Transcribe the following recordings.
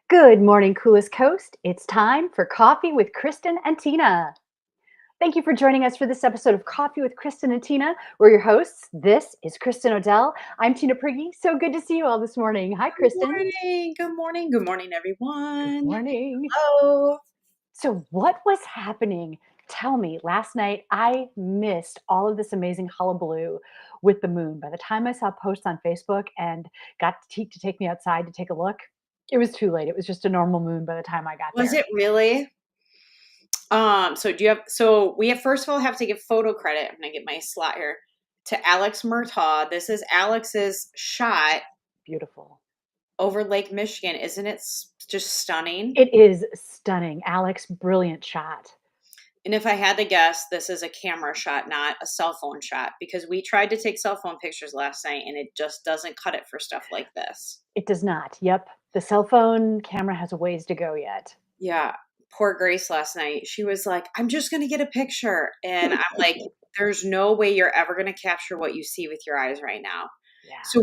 Good morning, coolest coast. It's time for Coffee with Kristin and Tina. Thank you for joining us for this episode of Coffee with Kristin and Tina. We're your hosts. This is Kristin Odell. I'm Tina Prigge. So good to see you all this morning. Hi, Good Kristin. morning. Good morning. Good morning, Good everyone. morning. Hello. So, what was happening? Tell me, last night I missed all of this amazing hullabaloo with the moon. By the time I saw posts on Facebook and got Teak to take me outside to take a look, it was too late. It was just a normal moon by the time I got Was there. it really? So we have first of all have to give photo credit. I'm gonna get my slot here to Alex Murtaugh. This is Alex's shot Beautiful. over Lake Michigan. Isn't it just stunning? It is stunning. Alex, brilliant shot. And if I had to guess, this is a camera shot, not a cell phone shot, because we tried to take cell phone pictures last night and it just doesn't cut it for stuff like this. It does not. Yep. The cell phone camera has a ways to go yet. Yeah. Poor Grace last night. She was like, I'm just going to get a picture. And I'm like, there's no way you're ever going to capture what you see with your eyes right now. Yeah. So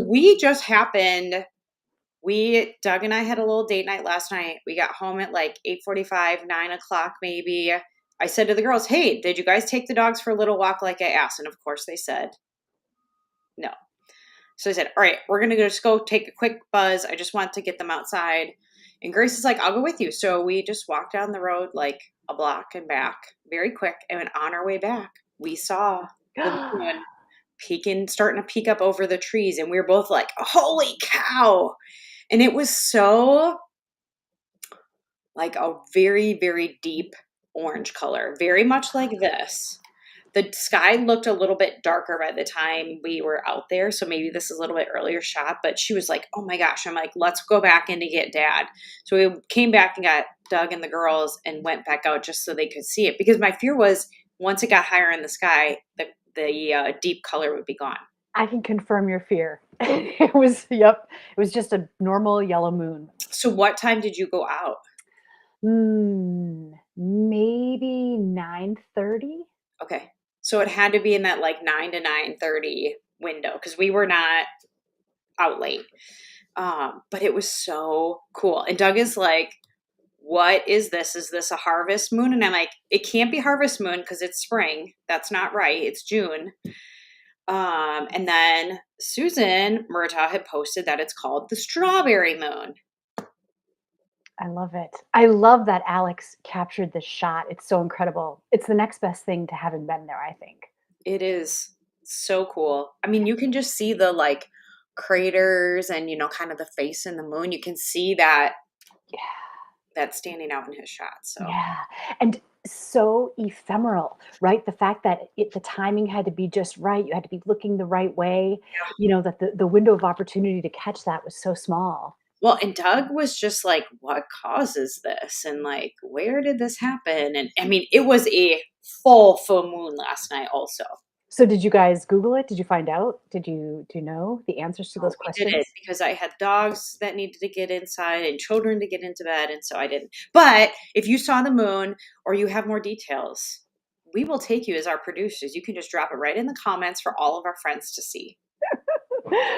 Doug and I had a little date night last night. We got home at like 8:45, 9 o'clock maybe. I said to the girls, hey, did you guys take the dogs for a little walk like I asked? And of course they said no. So I said, all right, we're going to just go take a quick buzz. I just want to get them outside. And Grace is like, I'll go with you. So we just walked down the road like a block and back very quick. And on our way back, we saw the moon starting to peek up over the trees. And we were both like, holy cow. And it was so like a very, very deep orange color, very much like this. The sky looked a little bit darker by the time we were out there. So maybe this is a little bit earlier shot, but she was like, oh my gosh. I'm like, let's go back in to get dad. So we came back and got Doug and the girls and went back out just so they could see it. Because my fear was once it got higher in the sky, the deep color would be gone. I can confirm your fear. It was, yep. It was just a normal yellow moon. So what time did you go out? Maybe 9:30. Okay. So it had to be in that like 9 to 9:30 window because we were not out late. But it was so cool. And Doug is like, what is this? Is this a harvest moon? And I'm like, it can't be harvest moon because it's spring. That's not right. It's June. And then Susan Murtaugh had posted that it's called the strawberry moon. I love it. I love that Alex captured this shot. It's so incredible. It's the next best thing to having been there, I think. It is so cool. I mean, you can just see the like craters and, kind of the face in the moon. You can see that Yeah. that's standing out in his shot. So Yeah. And so ephemeral, right? The fact that the timing had to be just right. You had to be looking the right way. That the window of opportunity to catch that was so small. well, and Doug was just like, what causes this? And like, where did this happen? And I mean, it was a full moon last night also. So did you guys Google it? Did you find out? Do you know the answers to No, those we didn't questions? because I had dogs that needed to get inside and children to get into bed. And so I didn't. But if you saw the moon or you have more details, we will take you as our producers. You can just drop it right in the comments for all of our friends to see.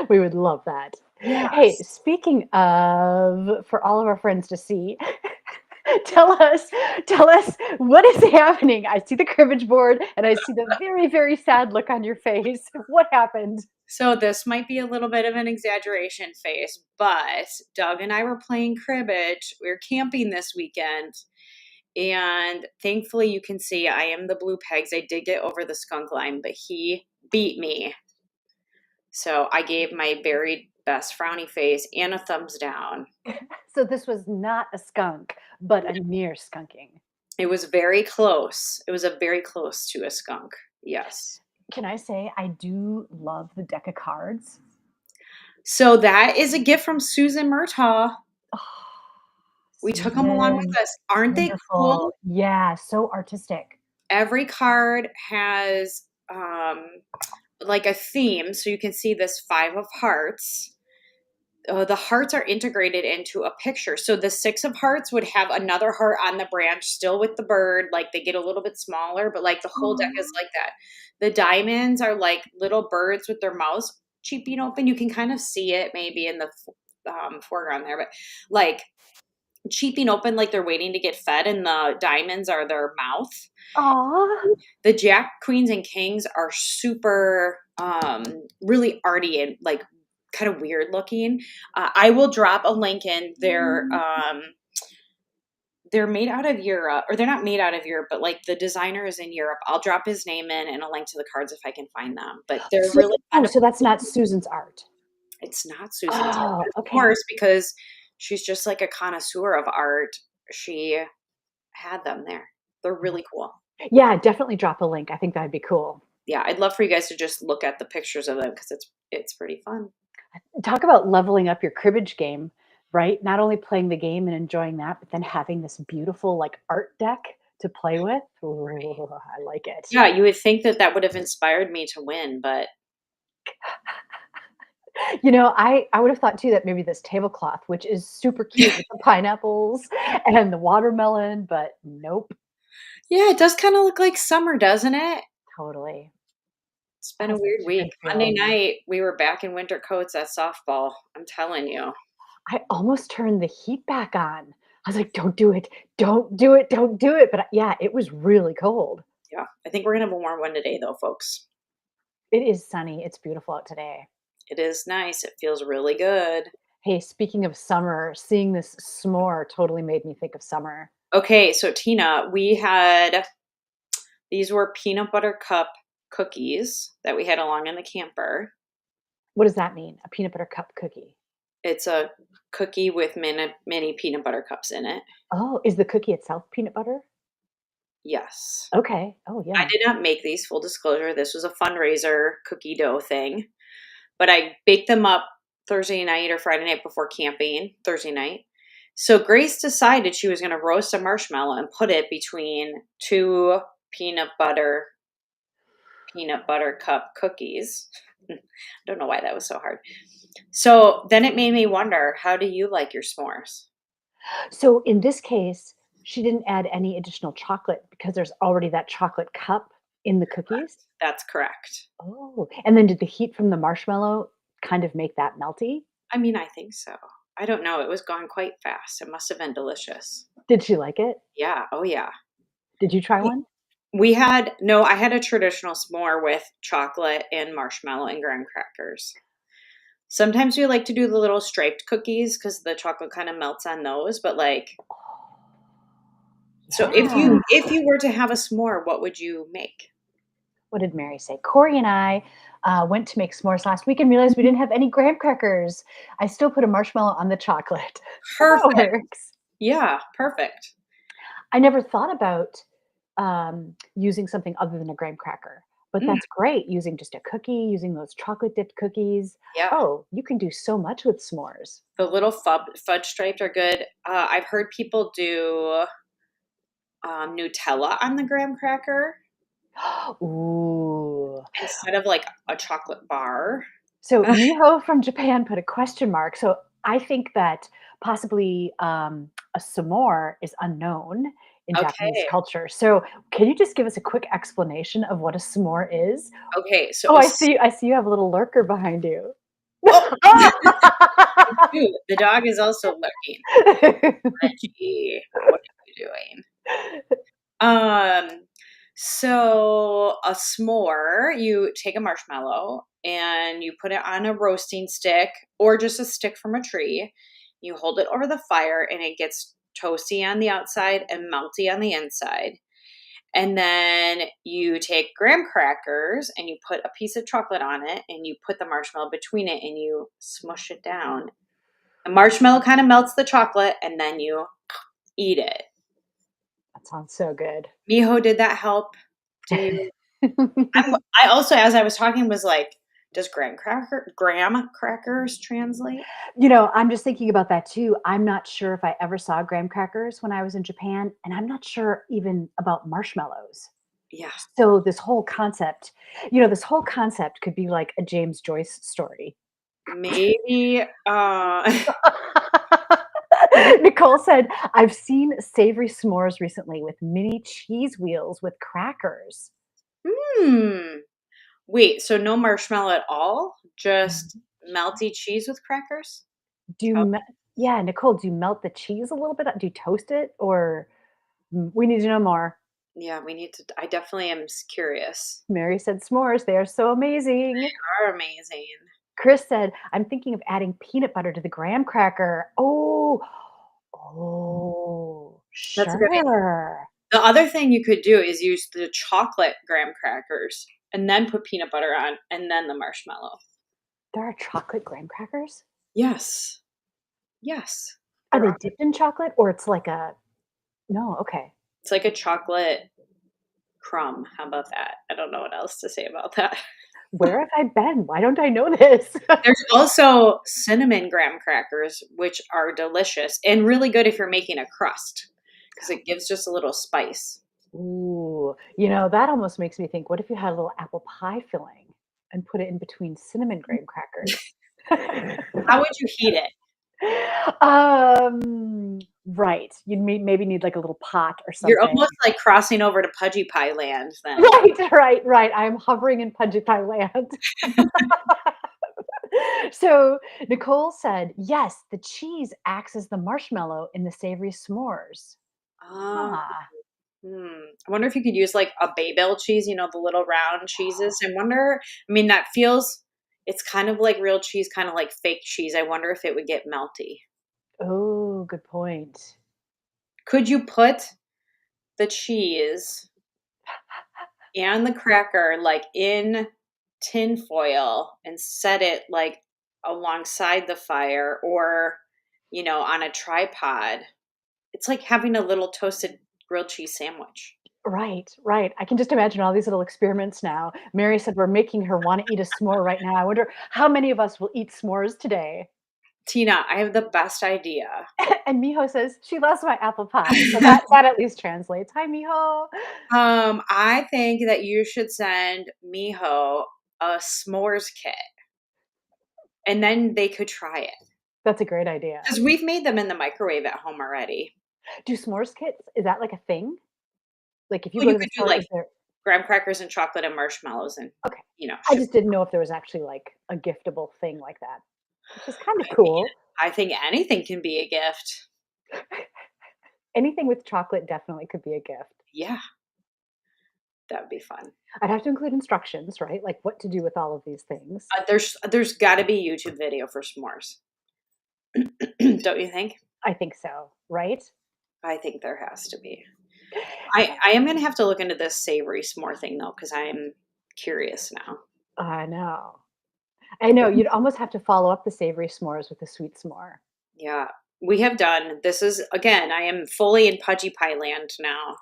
We would love that. Hey, Yes. speaking of for all of our friends to see, tell us what is happening. I see the cribbage board and I see the very, very sad look on your face. What happened? So this might be a little bit of an exaggeration face, but Doug and I were playing cribbage. We were camping this weekend. And thankfully, you can see I am the blue pegs. I did get over the skunk line, but he beat me. So I gave my very best frowny face and a thumbs down. So this was not a skunk, but a near skunking. It was very close. It was a very close to a skunk. Yes. Can I say I do love the deck of cards? So that is a gift from Susan Murtaugh. Oh, We took them along with Susan, us. Aren't they wonderful. cool? Yeah, so artistic. Every card has like a theme. So you can see this 5 of hearts. The hearts are integrated into a picture. So the 6 of hearts would have another heart on the branch, still with the bird. Like they get a little bit smaller, but like the whole deck is like that. The diamonds are like little birds with their mouths cheeping open. You can kind of see it maybe in the foreground there, but like cheeping open like they're waiting to get fed, and the diamonds are their mouth. Aw. The Jack Queens and Kings are super, really arty and like kind of weird looking. I will drop a link in. They're made out of Europe, or they're not made out of Europe, but like the designer is in Europe. I'll drop his name in and a link to the cards if I can find them. But they're So really kind of, so that's not Susan's art. it's not Susan's art, Oh, but of okay. course, because she's just like a connoisseur of art, she had them there. They're really cool. Yeah, definitely drop a link. I think that'd be cool. Yeah, I'd love for you guys to just look at the pictures of them because it's pretty fun. Talk about leveling up your cribbage game, right? Not only playing the game and enjoying that, but then having this beautiful, like, art deck to play with. Ooh, I like it. Yeah, you would think that that would have inspired me to win, but I would have thought too that maybe this tablecloth, which is super cute with the pineapples and the watermelon, but nope, yeah, it does kind of look like summer, doesn't it? totally. It's been That a is weird such a week. good Monday feeling. night, we were back in winter coats at softball. I'm telling you. I almost turned the heat back on. I was like, "Don't do it. Don't do it. Don't do it." But yeah, it was really cold. Yeah, I think we're gonna have a warm one today, though, folks. It is sunny. It's beautiful out today. It is nice. It feels really good. Hey, speaking of summer, seeing this s'more totally made me think of summer. Okay, so Tina, we had these were peanut butter cup cookies that we had along in the camper. What does that mean? A peanut butter cup cookie? It's a cookie with many peanut butter cups in it. Oh, is the cookie itself peanut butter? Yes. Okay. Oh, I yeah. did not make these, full disclosure. This was a fundraiser cookie dough thing, but I baked them up Thursday night or Friday night before camping, Thursday night. So Grace decided she was going to roast a marshmallow and put it between two peanut butter cup cookies. I don't know why that was so hard. So then it made me wonder, how do you like your s'mores? So in this case, she didn't add any additional chocolate because there's already that chocolate cup in the cookies? That's correct. Oh, and then did the heat from the marshmallow kind of make that melty? I mean, I think so. I don't know. It was gone quite fast. It must have been delicious. Did she like it? Yeah. Oh, yeah. Did you try one? We had no, I had a traditional s'more with chocolate and marshmallow and graham crackers. Sometimes we like to do the little striped cookies because the chocolate kind of melts on those. But like, so Yeah. if you were to have a s'more, what would you make? What did Mary say? Corey and I went to make s'mores last week and realized we didn't have any graham crackers. I still put a marshmallow on the chocolate. So that Perfect. works. Yeah, perfect. I never thought about using something other than a graham cracker, but Mm, that's great using just a cookie, using those chocolate dipped cookies. yeah, Oh, you can do so much with s'mores. the little fudge striped are good. I've heard people do Nutella on the graham cracker Ooh. instead of like a chocolate bar. So Miho from Japan put a question mark. So I think that possibly a s'more is unknown in Japanese Okay. culture. So can you just give us a quick explanation of what a s'more is? Okay. So Oh, I see you have a little lurker behind you. oh, dude, the dog is also looking. Reggie, what are you doing? Um, so a s'more, you take a marshmallow and you put it on a roasting stick or just a stick from a tree. You hold it over the fire and it gets toasty on the outside and melty on the inside. And then you take graham crackers and you put a piece of chocolate on it and you put the marshmallow between it and you smush it down. The marshmallow kind of melts the chocolate and then you eat it. That sounds so good. Miho, did that help? Do you? I also, as I was talking, was like, does graham crackers translate? I'm just thinking about that too. I'm not sure if I ever saw graham crackers when I was in Japan, and I'm not sure even about marshmallows. Yeah, So this whole concept could be like a James Joyce story. maybe. Nicole said, I've seen savory s'mores recently with mini cheese wheels with crackers. Hmm. Wait, so no marshmallow at all? Just melty cheese with crackers? Do Tell me- Yeah, Nicole, do you melt the cheese a little bit? Do you toast it or we need to know more. Yeah, we need to. I definitely am curious. Mary said s'mores, they are so amazing. Are amazing. Chris said, I'm thinking of adding peanut butter to the graham cracker. Oh, oh, That's a good idea. sure. The other thing you could do is use the chocolate graham crackers and then put peanut butter on and then the marshmallow. There are chocolate graham crackers? Yes. Yes. Are There they are. dipped in chocolate or it's like a no, okay. It's like a chocolate crumb. How about that? I don't know what else to say about that. Where have I been? Why don't I know this? There's also cinnamon graham crackers, which are delicious and really good if you're making a crust because it gives just a little spice. Ooh, that almost makes me think, what if you had a little apple pie filling and put it in between cinnamon graham crackers? How would you heat it? Right. You'd maybe need like a little pot or You're something. almost like crossing over to pudgy pie land then. Right, right, right. I'm hovering in Pudgy Pie land. So Nicole said, yes, the cheese acts as the marshmallow in the savory s'mores. Oh, Ah, I wonder if you could use like a Babel cheese, the little round cheeses. I wonder, I mean, that feels, it's kind of like real cheese, kind of like fake cheese. I wonder if it would get melty. oh, good point. Could you put the cheese and the cracker like in tin foil and set it like alongside the fire or, on a tripod? It's like having a little toasted grilled cheese sandwich. Right, right. I can just imagine all these little experiments now. Mary said we're making her want to eat a s'more right now. I wonder how many of us will eat s'mores today. Tina, I have the best idea. And Miho says she loves my apple pie. So that at least translates. Hi, Miho. I think that you should send Miho a s'mores kit and then they could try it. That's a great idea. Because we've made them in the microwave at home already. Do s'mores kits, is that like a thing? Like if you Well, go you to the could do store, like is there graham crackers and chocolate and marshmallows and, okay. I ship. just didn't know if there was actually like a giftable thing like that, which is kind of cool. I think anything can be a gift. Anything with chocolate definitely could be a gift. Yeah, that would be fun. I'd have to include instructions, right? Like what to do with all of these things. There's got to be a YouTube video for s'mores. Don't you think? I think so, right? I think there has to be. I am gonna have to look into this savory s'more thing though, because I'm curious now. I know. I know, you'd almost have to follow up the savory s'mores with a sweet s'more. Yeah, we have done. This is again. I am fully in pudgy pie land now,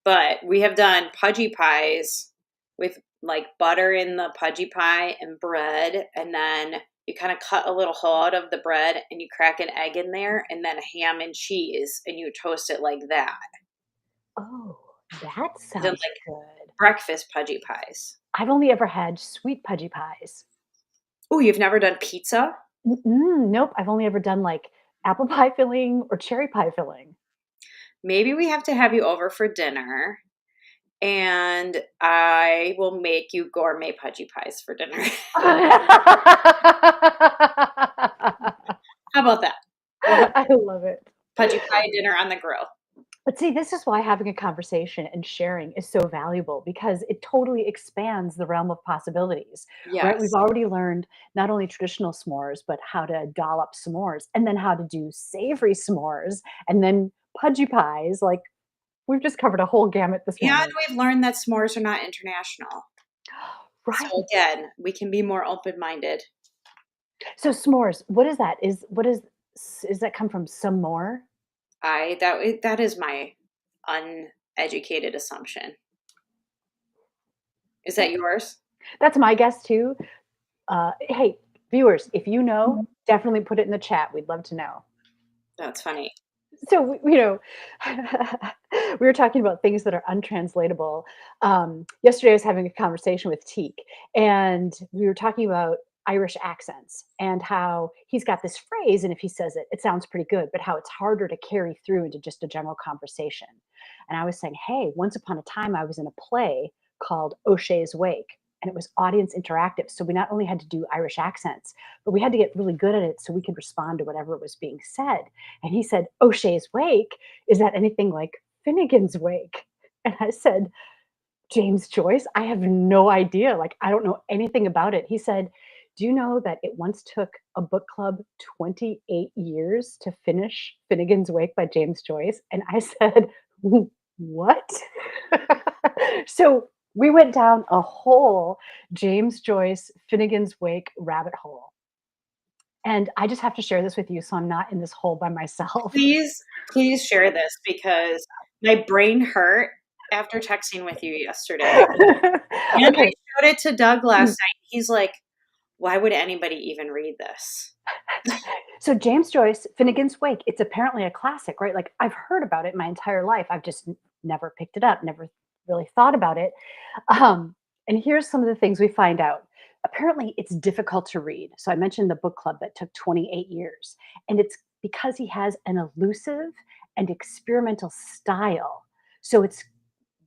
but we have done pudgy pies with like butter in the pudgy pie and bread, and then you kind of cut a little hole out of the bread and you crack an egg in there, and then ham and cheese, and you toast it like that. Oh, that Then sounds like good. breakfast pudgy pies. I've only ever had sweet pudgy pies. Oh, you've never done pizza? Mm-mm, nope, I've only ever done, like, apple pie filling or cherry pie filling. Maybe we have to have you over for dinner and I will make you gourmet pudgy pies for dinner. How about that? We'll have I love it. pudgy pie dinner on the grill. But see, this is why having a conversation and sharing is so valuable because it totally expands the realm of possibilities, right? We've Yes. already learned not only traditional s'mores, but how to doll up s'mores and then how to do savory s'mores and then pudgy pies. Like, we've just covered a whole gamut this And morning. we've learned that s'mores are not international. So Right. again, we can be more open-minded. So s'mores, what is that? Is that come from some more? That is my uneducated assumption. Is that yours? That's my guess too. Hey, viewers, if you know, definitely put it in the chat. We'd love to know. That's funny. So, we were talking about things that are untranslatable. Yesterday, I was having a conversation with Teak, and we were talking about Irish accents and how he's got this phrase, and if he says it, it sounds pretty good, but how it's harder to carry through into just a general conversation. And I was saying, hey, once upon a time, I was in a play called O'Shea's Wake. and it was audience interactive. So we not only had to do Irish accents, but we had to get really good at it so we could respond to whatever was being said. And he said, O'Shea's Wake, is that anything like Finnegan's Wake? And I said, James Joyce, I have no idea. Like, I don't know anything about it. He said, do you know that it once took a book club 28 years to finish Finnegan's Wake by James Joyce? And I said, what? So we went down a whole James Joyce Finnegan's Wake rabbit hole. And I just have to share this with you so I'm not in this hole by myself. Please share this because my brain hurt after texting with you yesterday. And I Okay. showed it to Doug last night. He's like, why would anybody even read this? So James Joyce, Finnegan's Wake, it's apparently a classic, right? Like I've heard about it my entire life. I've just never picked it up, never really thought about it. And here's some of the things we find out. Apparently, it's difficult to read. So I mentioned the book club that took 28 years, and it's because he has an elusive and experimental style. So it's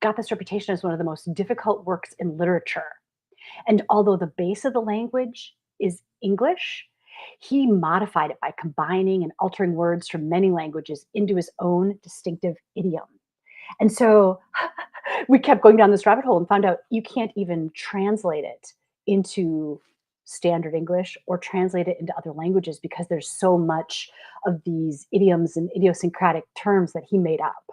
got this reputation as one of the most difficult works in literature. And although the base of the language is English, he modified it by combining and altering words from many languages into his own distinctive idiom. And so we kept going down this rabbit hole and found out you can't even translate it into standard English or translate it into other languages because there's so much of these idioms and idiosyncratic terms that he made up.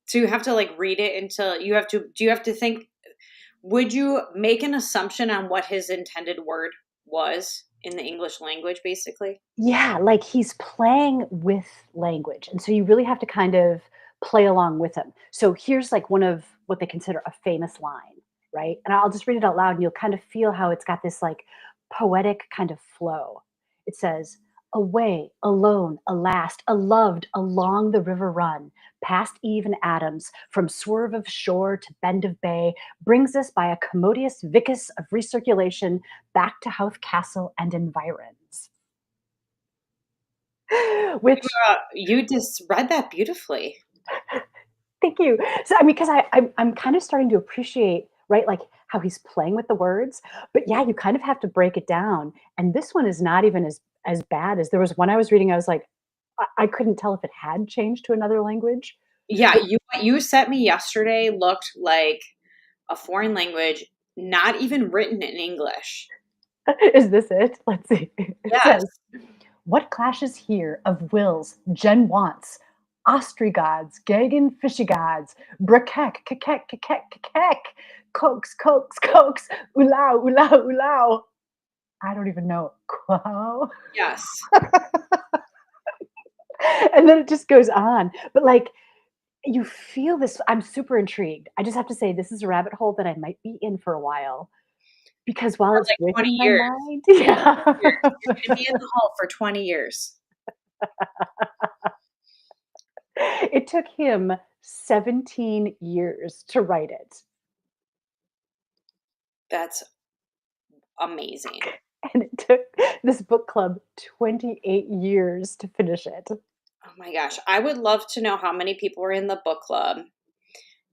So you have to like read it until do you have to think, would you make an assumption on what his intended word was in the English language, basically? Yeah, like he's playing with language. And so you really have to kind of play along with him. So here's like one of what they consider a famous line, right? And I'll just read it out loud and you'll kind of feel how it's got this like poetic kind of flow. It says, away, alone, a last, a loved, along the river run, past Eve and Adams, from swerve of shore to bend of bay, brings us by a commodious vicus of recirculation back to Howth Castle and environs. Which You just read that beautifully. thank you. So I mean, because I'm kind of starting to appreciate, right, like how he's playing with the words. But yeah, you kind of have to break it down. And this one is not even as bad as there was one I was reading. I was like, I couldn't tell if it had changed to another language. Yeah, But what you sent me yesterday looked like a foreign language, not even written in English. is this it? Let's see. It Yes. says, what clashes here of wills, gen wants, ostrigods, gagan fishigods, brakek, kakek, kakek, kakek, coax, coax, coax, ulao, ulao, ulao. I don't even know. Quo. Yes. And then it just goes on. But like you feel this, I'm super intrigued. I just have to say this is a rabbit hole that I might be in for a while because while For it's like breaking 20 my years. mind, yeah. You're gonna be in the hole for 20 years. It took him 17 years to write it. That's amazing. And it took this book club 28 years to finish it. Oh my gosh. I would love to know how many people were in the book club,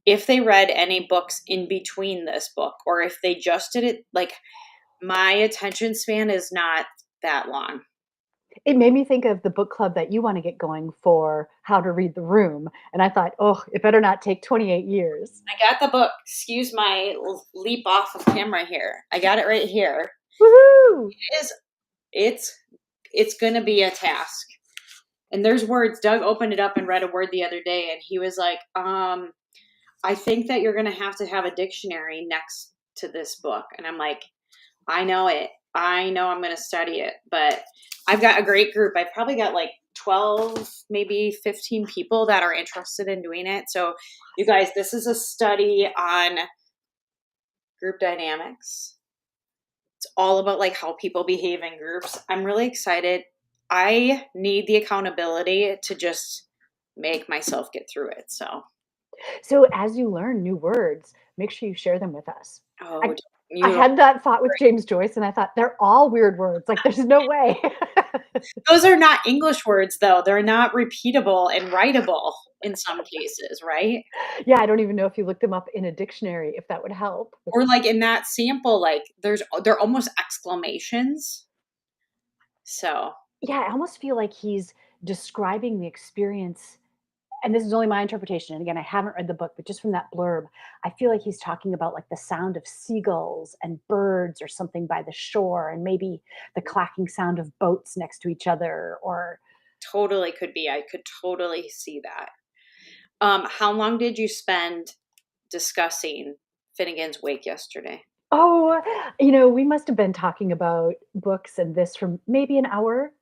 if they read any books in between this book, or if they just did it. Like, my attention span is not that long. It made me think of the book club that you want to get going for How to Read the Room. And I thought, oh, it better not take 28 years. I got the book. Excuse my leap off of camera here. I got it right here. Woohoo! It is. It's going to be a task. And there's words. Doug opened it up and read a word the other day, and he was like, I think that you're going to have a dictionary next to this book. And I'm like, I know it. I know I'm going to study it. But I've got a great group. I've probably got like 12, maybe 15 people that are interested in doing it. So you guys, this is a study on group dynamics. It's all about like how people behave in groups. I'm really excited. I need the accountability to just make myself get through it. So as you learn new words, make sure you share them with us. Oh, I had that thought with James Joyce, and I thought they're all weird words. Like, there's no way. those are not English words, though. They're not repeatable and writable. in some cases, right? Yeah, I don't even know if you looked them up in a dictionary, if that would help. Or like in that sample, like they're almost exclamations. So Yeah, I almost feel like he's describing the experience, and this is only my interpretation, and again, I haven't read the book, but just from that blurb, I feel like he's talking about, like, the sound of seagulls and birds or something by the shore, and maybe the clacking sound of boats next to each other, or totally could be. I could totally see that. How long did you spend discussing Finnegan's Wake yesterday? oh, we must have been talking about books and this for maybe an hour.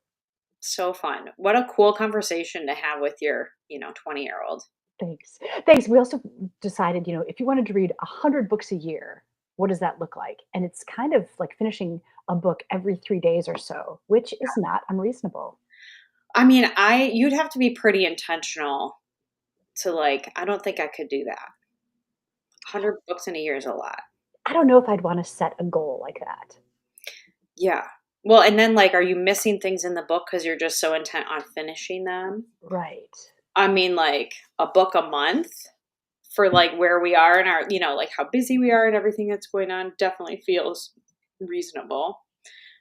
So fun. What a cool conversation to have with your, 20-year-old. Thanks. Thanks. We also decided, if you wanted to read 100 books a year, what does that look like? And it's kind of like finishing a book every 3 days or so, which is not unreasonable. I mean, you'd have to be pretty intentional to like, I don't think I could do that. 100 books in a year is a lot. I don't know if I'd wanna set a goal like that. Yeah. Well, and then like, are you missing things in the book because you're just so intent on finishing them? Right. I mean, like a book a month for like where we are in our, like how busy we are and everything that's going on definitely feels reasonable.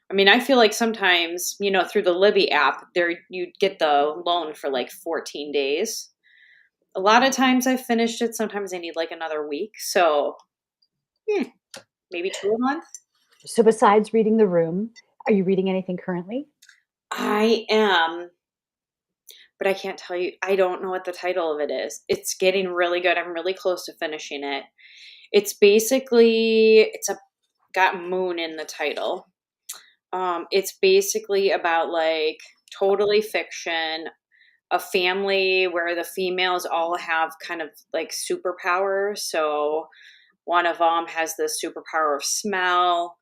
I mean, I feel like sometimes, through the Libby app, there you get the loan for like 14 days. A lot of times I've finished it. Sometimes I need like another week. So, hmm, maybe 2 a month. So besides reading The Room, are you reading anything currently? I am, but I can't tell you. I don't know what the title of it is. It's getting really good. I'm really close to finishing it. It's got moon in the title. It's basically about like totally fiction, a family where the females all have kind of like superpowers. So one of them has the superpower of smell.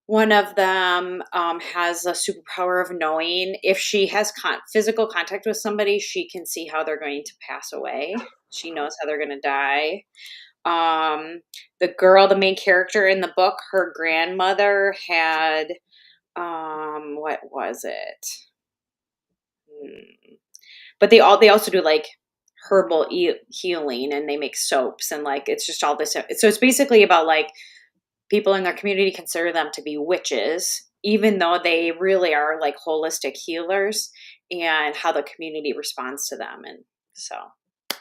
One of them has a superpower of knowing if she has physical contact with somebody, she can see how they're going to pass away. She knows how they're going to die. Um, the main character in the book, her grandmother had, what was it? Hmm. But they also do like herbal healing, and they make soaps, and like it's just all this. So it's basically about like people in their community consider them to be witches, even though they really are like holistic healers, and how the community responds to them. And so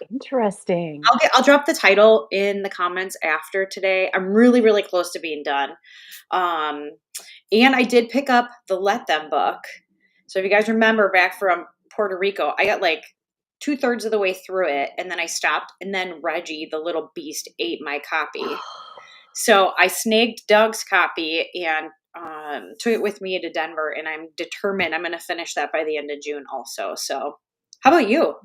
Interesting. I'll drop the title in the comments after today. I'm really, really close to being done. Um, and I did pick up the Let Them book. So if you guys remember back from Puerto Rico, I got like 2/3 of the way through it, and then I stopped, and then Reggie, the little beast, ate my copy. So I snagged Doug's copy and took it with me to Denver, and I'm determined I'm going to finish that by the end of June also. So how about you?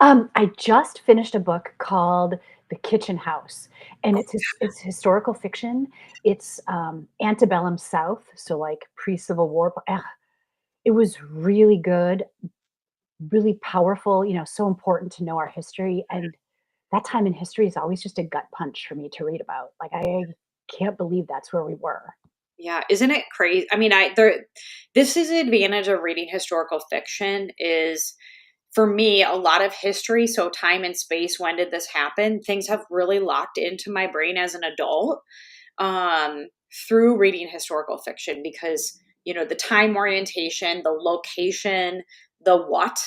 I just finished a book called The Kitchen House, and it's historical fiction. It's, antebellum South, so, like, pre-Civil War, it was really good, really powerful, so important to know our history, and that time in history is always just a gut punch for me to read about. Like, I can't believe that's where we were. Yeah, isn't it crazy? I mean, this is the advantage of reading historical fiction is for me a lot of history, so time and space, when did this happen? Things have really locked into my brain as an adult um through reading historical fiction because, the time orientation, the location, the what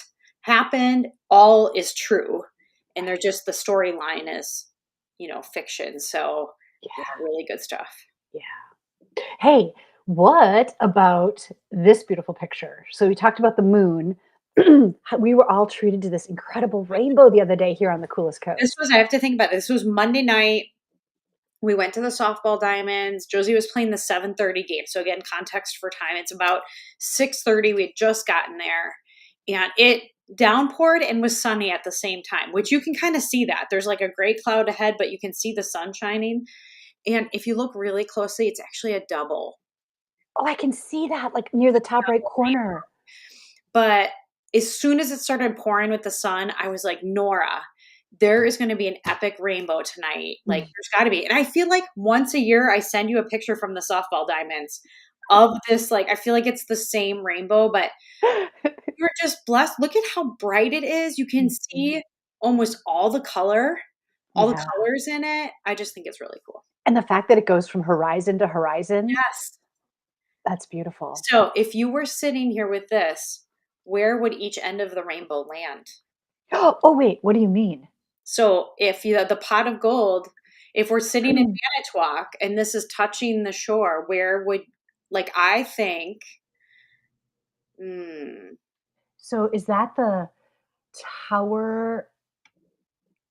happened, all is true. And they're just the storyline is, fiction. So, yeah, Yeah, really good stuff. yeah. Hey, what about this beautiful picture? So we talked about the moon. We were all treated to this incredible rainbow the other day here on the coolest This coast. was I have to think about this. This was Monday night. We went to the softball diamonds. Josie was playing the 7:30 game. So again, context for time. It's about 6:30. We had just gotten there. And it downpoured and was sunny at the same time, which you can kind of see that. There's like a gray cloud ahead, but you can see the sun shining. And if you look really closely, it's actually a double. Oh, I can see that, like, near the top right corner. But as soon as it started pouring with the sun, I was like, Nora, there is going to be an epic rainbow tonight. Like, Mm. there's got to be. And I feel like once a year, I send you a picture from the softball diamonds of this. Like, I feel like it's the same rainbow, but you're just blessed. Look at how bright it is. You can Mhm. see almost all the Yeah. colors in it. I just think it's really cool. And the fact that it goes from horizon to horizon, Yes. that's beautiful. So if you were sitting here with this, where would each end of the rainbow land? Oh, wait, what do you mean? So if you the pot of gold, if we're sitting in Manitowoc and this is touching the shore, where would I think, mm, So is that the tower?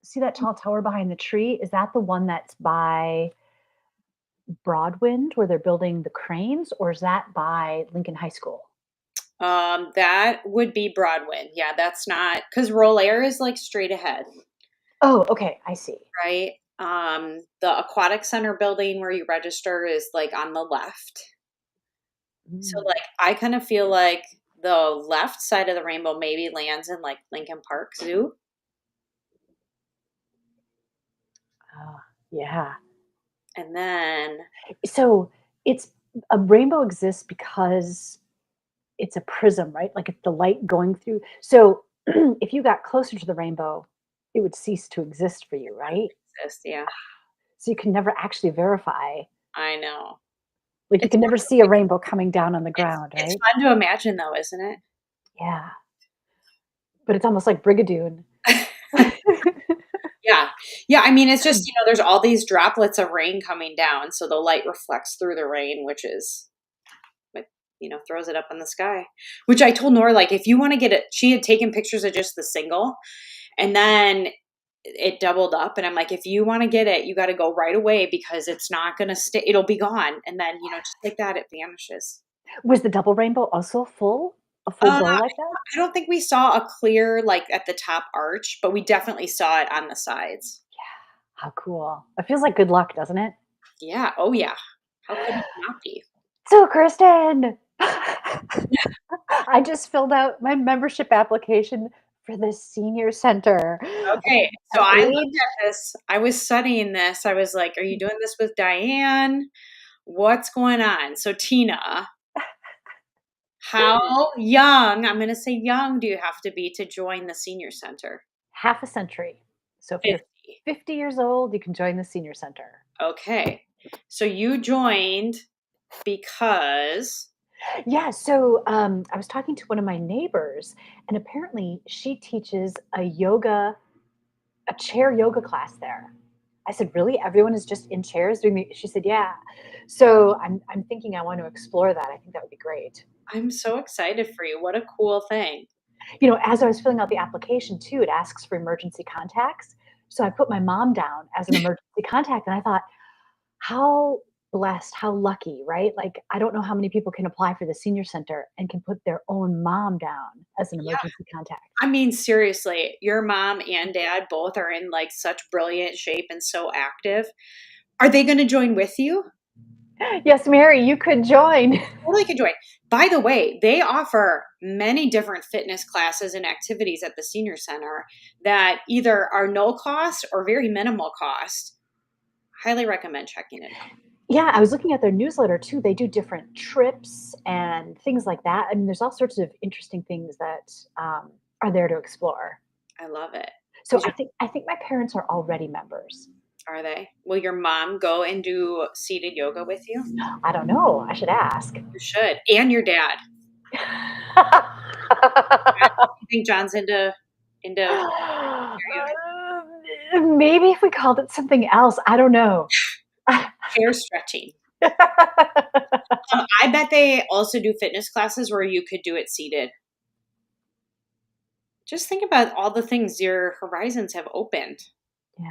See that tall tower behind the tree? Is that the one that's by Broadwind where they're building the cranes, or is that by Lincoln High School? that would be Broadwin. Yeah, that's not because Rollair is like straight ahead, Oh, okay, I see. right? The aquatic center building where you register is like on the left. So Mm. like I kind of feel like the left side of the rainbow maybe lands in like Lincoln Park Zoo. Ah, yeah. And then So it's a rainbow exists because it's a prism, right? Like it's the light going through. So if you got closer to the rainbow, it would cease to exist for you, right? exist, yeah, So you can never actually verify. I know. Like you It's can never see a rainbow coming down on the ground, it's right? fun to imagine though, isn't it? Yeah. But it's almost like Brigadoon. Yeah. Yeah, I mean, it's just, there's all these droplets of rain coming down, so the light reflects through the rain, which is like, throws it up in the sky. Which I told Nora, like, if you want to get it, she had taken pictures of just the single, and then it doubled up, and I'm like, if you want to get it, you got to go right away because it's not going to stay, it'll be gone. And then, just like that, it vanishes. Was the double rainbow also full? A full Uh, glow like that? I don't think we saw a clear, like, at the top arch, but we definitely saw it on the sides. How cool. It feels like good luck, doesn't it? Yeah. Oh, yeah. How could it not be? So, Kristen, I just filled out my membership application for the senior center. Okay. So At I looked age at this. I was studying this. I was like, are you doing this with Diane? What's going on? So, Tina, how young, I'm going to say young, do you have to be to join the senior center? half a century. So if you're 50. 50 years old, you can join the senior center. Okay. So you joined because, Yeah, so I was talking to one of my neighbors, and apparently she teaches a chair yoga class there. I said, "Really? Everyone is just in chairs doing the?" She said, "Yeah." So I'm thinking I want to explore that. I think that would be great. I'm so excited for you. What a cool thing. As I was filling out the application too, it asks for emergency contacts. So I put my mom down as an emergency contact, and I thought, how blessed, how lucky, right? Like, I don't know how many people can apply for the senior center and can put their own mom down as an Yeah. emergency contact. I mean, seriously, your mom and dad both are in like such brilliant shape and so active. Are they going to join with you? Yes, Mary, you could join. Totally could join. By the way, they offer many different fitness classes and activities at the senior center that either are no cost or very minimal cost. Highly recommend checking it out. Yeah, I was looking at their newsletter too. They do different trips and things like that. I mean, there's all sorts of interesting things that are there to explore. I love it. So Did you, I think my parents are already members. are they? Will your mom go and do seated yoga with you? I don't know. I should ask. You should. And your dad. You think John's into yoga? Maybe if we called it something else, I don't know. Hair stretching. I bet they also do fitness classes where you could do it seated. Just think about all the things your horizons have opened. Yeah.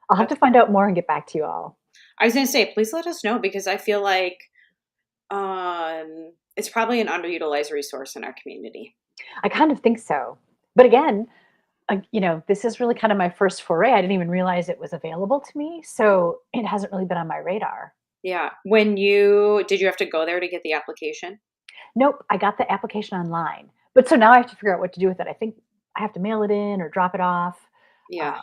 I'll have That's, to find out more and get back to you all. I was going to say, please let us know because I feel like it's probably an underutilized resource in our community. I kind of think so. But again, this is really kind of my first foray. I didn't even realize it was available to me. So it hasn't really been on my radar. Yeah. Did you have to go there to get the application? Nope. I got the application online. But so now I have to figure out what to do with it. I think I have to mail it in or drop it off. Yeah.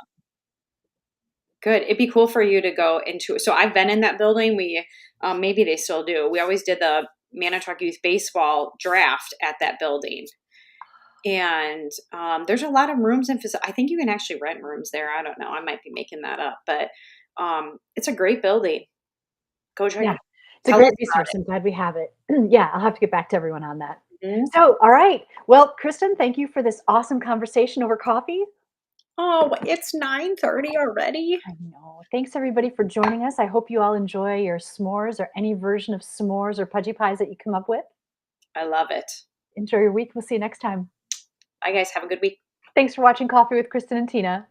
Good. It'd be cool for you to go into. So I've been in that building. Maybe they still do. We always did the Manitowoc Youth Baseball draft at that building. And there's a lot of rooms and I think you can actually rent rooms there. I don't know. I might be making that up, but it's a great building. Go check Yeah, it. it's a Tell us great about resource. I'm glad we have it. Yeah, I'll have to get back to everyone on that. it. Mhm. So, all right. Well, Kristen, thank you for this awesome conversation over coffee. Oh, it's 9:30 already. I know. Thanks everybody for joining us. I hope you all enjoy your s'mores or any version of s'mores or pudgy pies that you come up with. I love it. Enjoy your week. We'll see you next time. Bye, guys. Have a good week. Thanks for watching Coffee with Kristen and Tina.